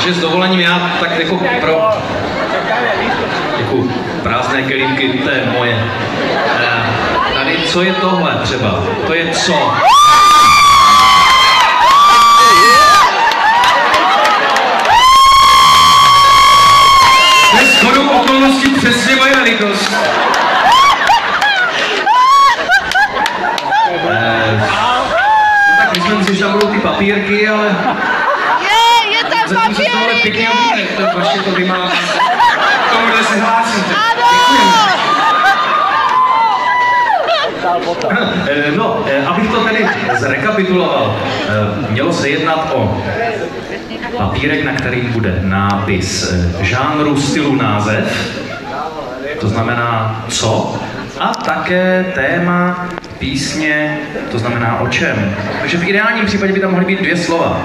Takže s dovolením já tak jako pro jako prázdné kelímky, to je moje. Tady, co je tohle třeba? To je co? To je shodou okolností přesně moje velikost. Tak myslím si, že tam budou ty papírky, ale... Je tam papírek! Pěkný objímek, to vaše to vymáhá. Tomuhle se hlásíte. No, abych to tedy zrekapituloval, mělo se jednat o papírek, na kterým bude nápis žánru, stylu, název, to znamená co, a také téma písně, to znamená o čem. Takže v ideálním případě by tam mohly být 2 slova.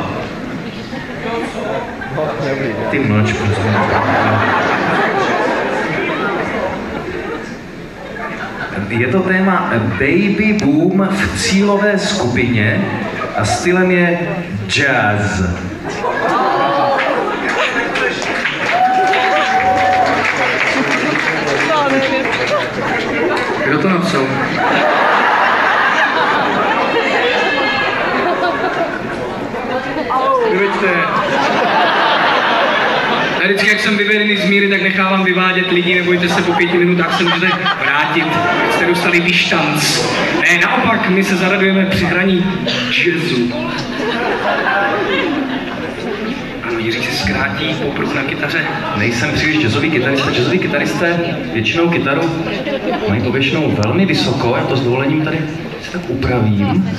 Ty mlč, prosím. Je to téma Baby Boom v cílové skupině a stylem je jazz. Kdo to napsal? Vyveďte. A vždycky, jak jsem vyvedený z míry, tak nechávám vyvádět lidi, nebojte se, po 5 minutách se můžete vrátit, jste dostali distanc. Ne, naopak, my se zaradujeme při hraní jazzu. Ano, Jiří si zkrátí popruh na kytaře. Nejsem příliš jazzový kytarista. Jazzoví kytaristé většinou kytaru mají povětšinou velmi vysoko, já to s dovolením tady si tak upravím.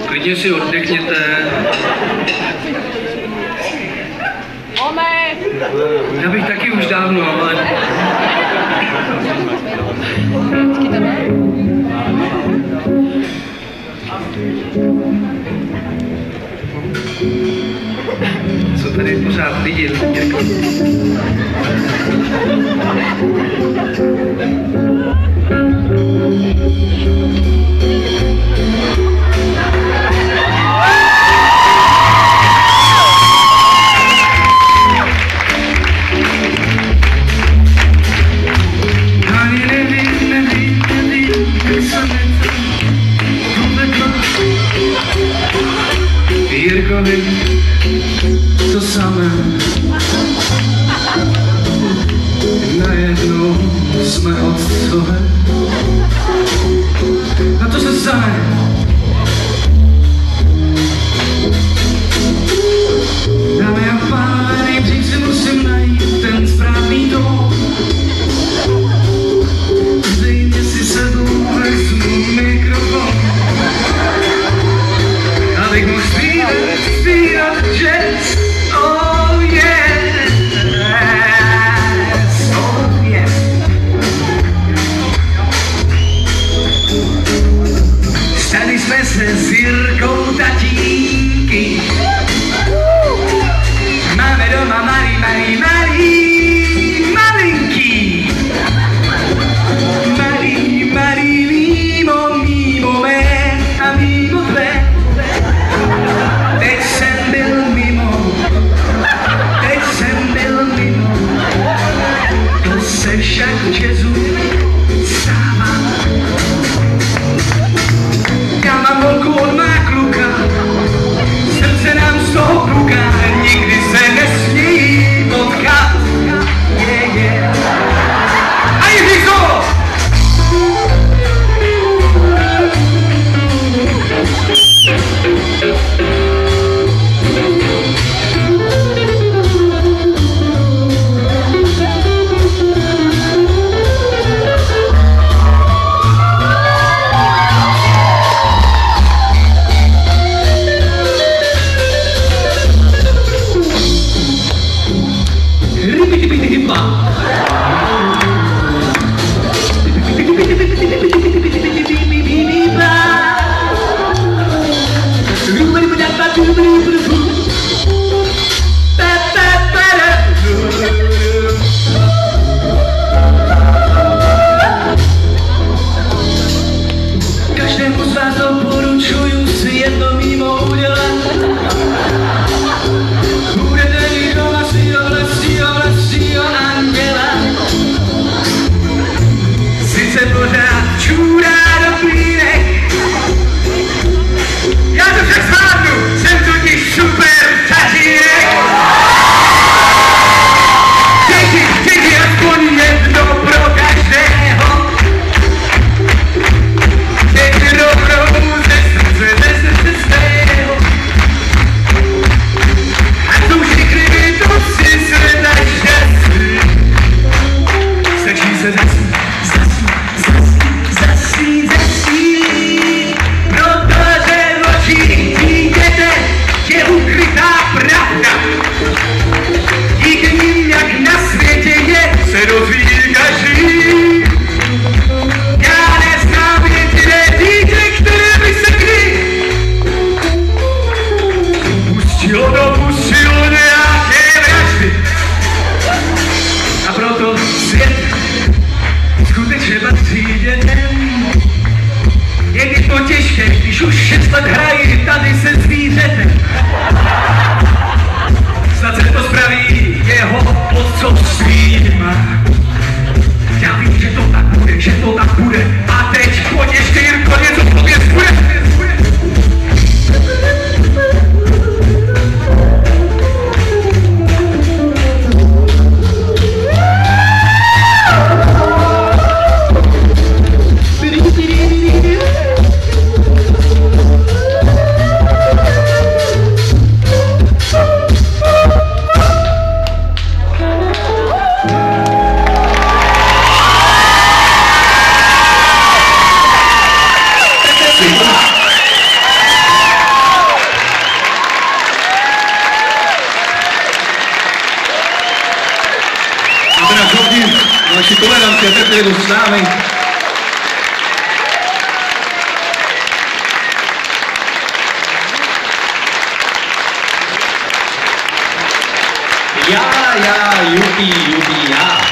Klidně si oddechněte. Já bych taky už dávno, ale... Co tady pořád vidět? Jirkovi to samé. Najednou jsme otcové. A to se stane. Dámy a pánové, nejdřív si musím najít ten správný tón. Zřejmě si sebou vezmu mikrofon, abych mohl zpívat jazz, oh yes, oh yes. Stali jsme se s Jirkou tatínky, máme doma malý malinký, malý mimo mé a mimo tvé. Teď jsem byl mimo, to se však jazzu stává. Já mám holku od má kluka, srdce nám vás doporučuju si jedno mimo udělat. Budete mít doma svýho anděla. Sice pořád čůrá do klínek, já to však zvládnu, jsem totiž super tatínek. Děti, aspoň jedno pro každého. Děti rovnou ze srdce svého. A jsou všechny bytosti světa šťastný. Stačí se zasít, protože v očích dítěte je ukrytá pravda. Díky nim, jak na světě je, se dozví každý. Já neznám jediné dítě, které by se kdy dopustilo nějaké vraždy. A proto svět skutečně patří dětem. Je to těžké, když už 6 let hrají tady se zvířetem. Snad se to spraví jeho otcovstvím. Já vím, že to tak bude. A teď pojď ještě, Jirko, něco v tobě bude. Naši toleranci a trpělivost s námi. Já, jupi, já.